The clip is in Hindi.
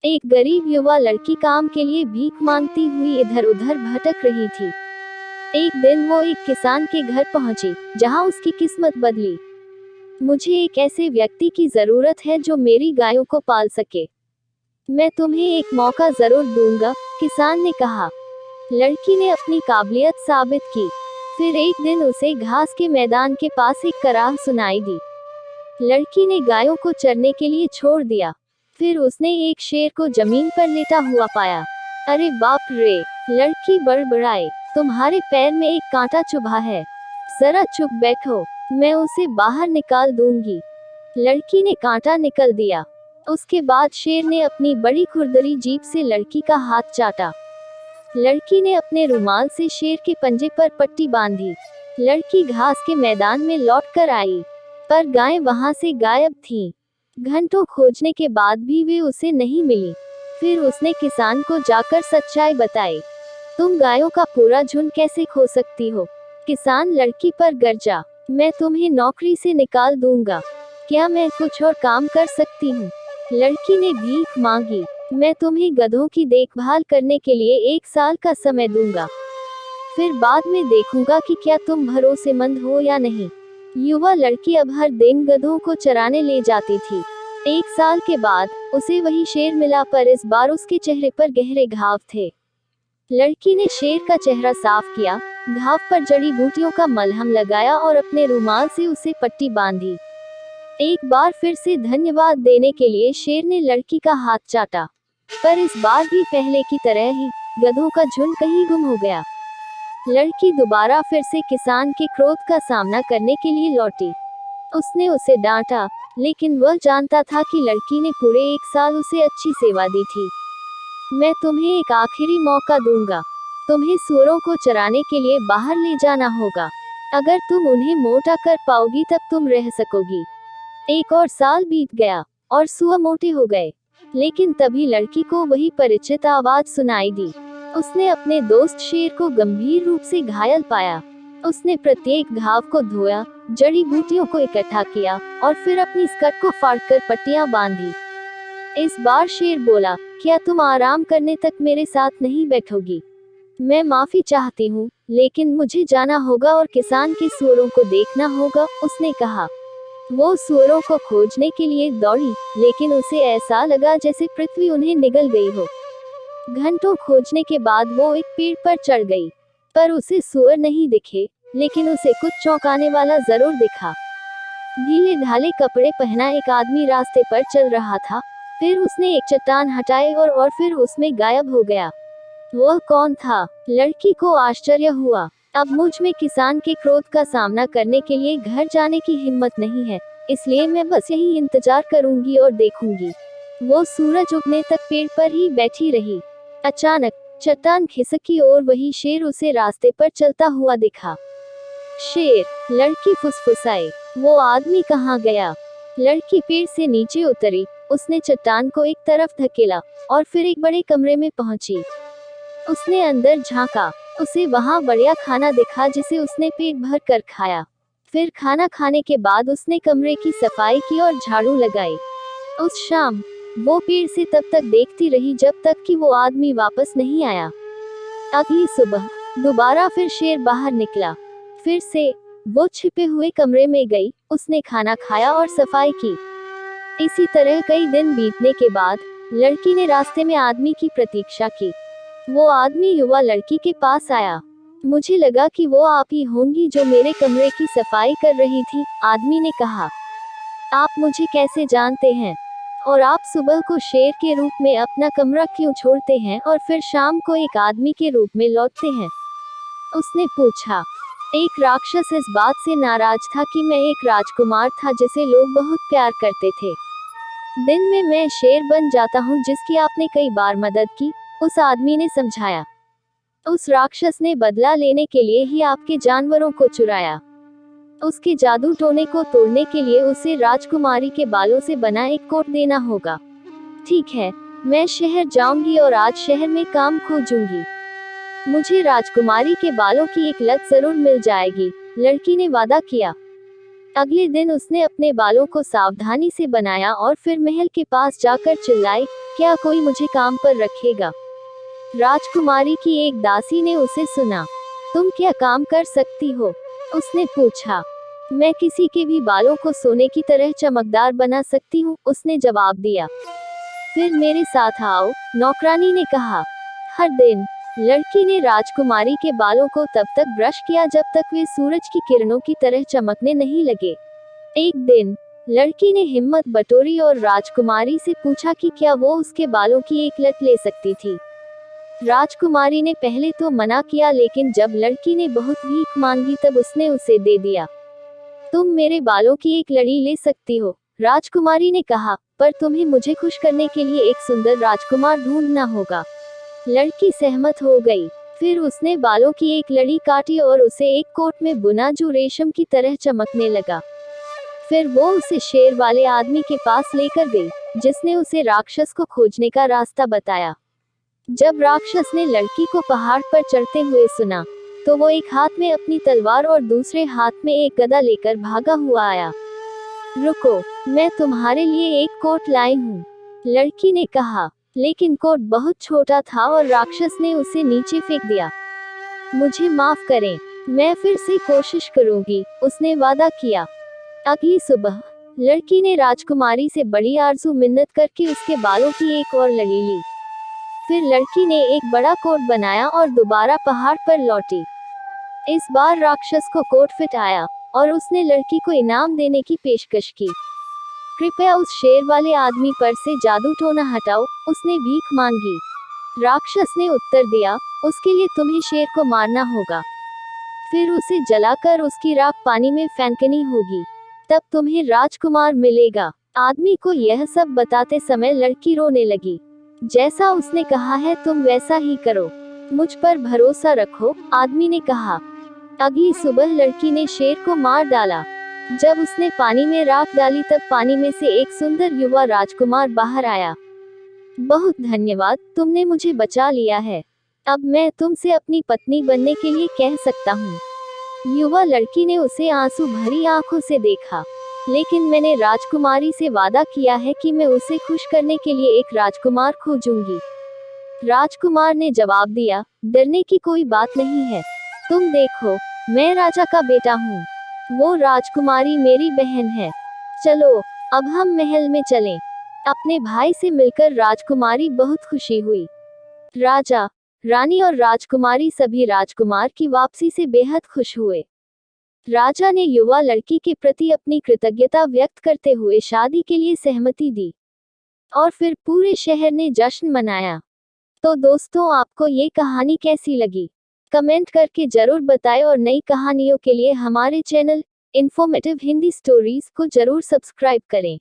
एक गरीब युवा लड़की काम के लिए भीख मांगती हुई इधर उधर भटक रही थी। एक दिन वो एक किसान के घर पहुंची, जहां उसकी किस्मत बदली। मुझे एक ऐसे व्यक्ति की जरूरत है जो मेरी गायों को पाल सके। मैं तुम्हें एक मौका जरूर दूंगा, किसान ने कहा। लड़की ने अपनी काबिलियत साबित की। फिर एक दिन उसे घास के मैदान के पास एक कराह सुनाई दी। लड़की ने गायों को चरने के लिए छोड़ दिया। फिर उसने एक शेर को जमीन पर लेटा हुआ पाया। अरे बाप रे! लड़की बड़बड़ाई, तुम्हारे पैर में एक कांटा चुभा है। जरा चुप बैठो, मैं उसे बाहर निकाल दूंगी। लड़की ने कांटा निकल दिया। उसके बाद शेर ने अपनी बड़ी खुरदरी जीभ से लड़की का हाथ चाटा। लड़की ने अपने रुमाल से शेर के पंजे पर पट्टी बांधी। लड़की घास के मैदान में लौट कर आई, पर गायें वहां से गायब थीं। घंटों खोजने के बाद भी वे उसे नहीं मिली। फिर उसने किसान को जाकर सच्चाई बताई। तुम गायों का पूरा झुंड कैसे खो सकती हो? किसान लड़की पर गरजा। मैं तुम्हें नौकरी से निकाल दूंगा। क्या मैं कुछ और काम कर सकती हूँ? लड़की ने भीख मांगी। मैं तुम्हें गधों की देखभाल करने के लिए 1 साल का समय दूंगा। फिर बाद में देखूंगा कि क्या तुम भरोसेमंद हो या नहीं। युवा लड़की अब हर दिन गधों को चराने ले जाती थी। 1 साल के बाद उसे वही शेर मिला, पर इस बार उसके चेहरे पर गहरे घाव थे। लड़की ने शेर का चेहरा साफ किया, घाव पर जड़ी बूटियों का मलहम लगाया और अपने रुमाल से उसे पट्टी बांधी। एक बार फिर से धन्यवाद देने के लिए शेर ने लड़की का हाथ चाटा, पर इस बार भी पहले की तरह ही गधों का झुंड कहीं गुम हो गया। लड़की दोबारा फिर से किसान के क्रोध का सामना करने के लिए लौटी। उसने उसे डांटा, लेकिन वह जानता था कि लड़की ने पूरे 1 साल उसे अच्छी सेवा दी थी। मैं तुम्हें एक आखिरी मौका दूंगा। तुम्हें सूअरों को चराने के लिए बाहर ले जाना होगा। अगर तुम उन्हें मोटा कर पाओगी तब तुम रह सकोगी। 1 और साल बीत गया और सूअर मोटे हो गए, लेकिन तभी लड़की को वही परिचित आवाज सुनाई दी। उसने अपने दोस्त शेर को गंभीर रूप से घायल पाया। उसने प्रत्येक घाव को धोया, जड़ी बूटियों को इकट्ठा किया और फिर अपनी स्कर्ट को फाड़कर पट्टियां बांधी। इस बार शेर बोला, क्या तुम आराम करने तक मेरे साथ नहीं बैठोगी? मैं माफी चाहती हूँ, लेकिन मुझे जाना होगा और किसान के सूअरों को देखना होगा, उसने कहा। वो सूअरों को खोजने के लिए दौड़ी, लेकिन उसे ऐसा लगा जैसे पृथ्वी उन्हें निगल गई हो। घंटों खोजने के बाद वो एक पेड़ पर चढ़ गई, पर उसे सूअर नहीं दिखे, लेकिन उसे कुछ चौंकाने वाला जरूर दिखा। ढीले ढाले कपड़े पहना एक आदमी रास्ते पर चल रहा था। फिर उसने एक चट्टान हटाई और फिर उसमें गायब हो गया। वह कौन था? लड़की को आश्चर्य हुआ। अब मुझ में किसान के क्रोध का सामना करने के लिए घर जाने की हिम्मत नहीं है, इसलिए मैं बस यही इंतजार करूंगी और देखूंगी। वो सूरज उगने तक पेड़ पर ही बैठी रही। अचानक चट्टान खिसकी और वही शेर उसे रास्ते पर चलता हुआ दिखा। शेर, लड़की फुसफुसाई, वो आदमी कहाँ गया? लड़की पेड़ से नीचे उतरी। उसने चट्टान को एक तरफ धकेला और फिर एक बड़े कमरे में पहुंची। उसने अंदर झांका। उसे वहां बढ़िया खाना दिखा जिसे उसने पेट भर कर खाया। फिर खाना खाने के बाद उसने कमरे की सफाई की और झाड़ू लगाई। उस शाम वो पेड़ से तब तक देखती रही जब तक कि वो आदमी वापस नहीं आया। अगली सुबह दोबारा फिर शेर बाहर निकला। फिर से वो छिपे हुए कमरे में गई। उसने खाना खाया और सफाई की। इसी तरह कई दिन बीतने के बाद लड़की ने रास्ते में आदमी की प्रतीक्षा की। वो आदमी युवा लड़की के पास आया। मुझे लगा कि वो आप ही होंगी जो मेरे कमरे की सफाई कर रही थी, आदमी ने कहा। आप मुझे कैसे जानते हैं? और आप सुबह को शेर के रूप में अपना कमरा क्यों छोड़ते हैं और फिर शाम को एक आदमी के रूप में लौटते हैं? उसने पूछा। एक राक्षस इस बात से नाराज था कि मैं एक राजकुमार था जिसे लोग बहुत प्यार करते थे। दिन में मैं शेर बन जाता हूँ जिसकी आपने कई बार मदद की, उस आदमी ने समझाया। उस राक्षस ने बदला लेने के लिए ही आपके जानवरों को चुराया। उसके जादू टोने को तोड़ने के लिए उसे राजकुमारी के बालों से बना एक कोट देना होगा। ठीक है, मैं शहर जाऊंगी और आज शहर में काम खोजूंगी। मुझे राजकुमारी के बालों की एक लत जरूर मिल जाएगी, लड़की ने वादा किया। अगले दिन उसने अपने बालों को सावधानी से बनाया और फिर महल के पास जाकर चिल्लाई, क्या कोई मुझे काम पर रखेगा? राजकुमारी की एक दासी ने उसे सुना। तुम क्या काम कर सकती हो? उसने पूछा। मैं किसी के भी बालों को सोने की तरह चमकदार बना सकती हूँ, उसने जवाब दिया। फिर मेरे साथ आओ, नौकरानी ने कहा। हर दिन लड़की ने राजकुमारी के बालों को तब तक ब्रश किया जब तक वे सूरज की किरणों की तरह चमकने नहीं लगे। एक दिन लड़की ने हिम्मत बटोरी और राजकुमारी से पूछा कि क्या वो उसके बालों की एक लट ले सकती थी। राजकुमारी ने पहले तो मना किया, लेकिन जब लड़की ने बहुत भीख मांगी तब उसने उसे दे दिया। तुम मेरे बालों की एक लड़ी ले सकती हो, राजकुमारी ने कहा, पर तुम्हें मुझे खुश करने के लिए एक सुंदर राजकुमार ढूंढना होगा। लड़की सहमत हो गई। फिर उसने बालों की एक लड़ी काटी और उसे एक कोट में बुना जो रेशम की तरह चमकने लगा। फिर वो उसे शेर वाले आदमी के पास लेकर गई, जिसने उसे राक्षस को खोजने का रास्ता बताया। जब राक्षस ने लड़की को पहाड़ पर चढ़ते हुए सुना, तो वो एक हाथ में अपनी तलवार और दूसरे हाथ में एक गदा लेकर भागा हुआ आया। रुको, मैं तुम्हारे लिए एक कोट लाई हूँ, लड़की ने कहा। लेकिन कोट बहुत छोटा था और राक्षस ने उसे नीचे फेंक दिया। मुझे माफ करें, मैं फिर से कोशिश करूंगी, उसने वादा किया। अगली सुबह लड़की ने राजकुमारी से बड़ी आरज़ू मिन्नत करके उसके बालों की एक और लड़ी ली। फिर लड़की ने एक बड़ा कोट बनाया और दोबारा पहाड़ पर लौटी। इस बार राक्षस को कोट फिट आया और उसने लड़की को इनाम देने की पेशकश की। कृपया उस शेर वाले आदमी पर से जादू टोना हटाओ, उसने भीख मांगी। राक्षस ने उत्तर दिया, उसके लिए तुम्हें शेर को मारना होगा। फिर उसे जलाकर उसकी राख पानी में फेंकनी होगी, तब तुम्हें राजकुमार मिलेगा। आदमी को यह सब बताते समय लड़की रोने लगी। जैसा उसने कहा है तुम वैसा ही करो, मुझ पर भरोसा रखो, आदमी ने कहा। अगली सुबह लड़की ने शेर को मार डाला। जब उसने पानी में राख डाली तब पानी में से एक सुंदर युवा राजकुमार बाहर आया। बहुत धन्यवाद, तुमने मुझे बचा लिया है। अब मैं तुमसे अपनी पत्नी बनने के लिए कह सकता हूँ। युवा लड़की ने उसे आंसू भरी आंखों से देखा। लेकिन मैंने राजकुमारी से वादा किया है कि मैं उसे खुश करने के लिए एक राजकुमार खोजूंगी। राजकुमार ने जवाब दिया, डरने की कोई बात नहीं है। तुम देखो, मैं राजा का बेटा हूँ। वो राजकुमारी मेरी बहन है। चलो, अब हम महल में चलें। अपने भाई से मिलकर राजकुमारी बहुत खुशी हुई। राजा, रानी और राजकुमारी सभी राजकुमार की वापसी से बेहद खुश हुए। राजा ने युवा लड़की के प्रति अपनी कृतज्ञता व्यक्त करते हुए शादी के लिए सहमति दी और फिर पूरे शहर ने जश्न मनाया। तो दोस्तों, आपको ये कहानी कैसी लगी? कमेंट करके जरूर बताएं और नई कहानियों के लिए हमारे चैनल इन्फॉर्मेटिव हिंदी स्टोरीज को जरूर सब्सक्राइब करें।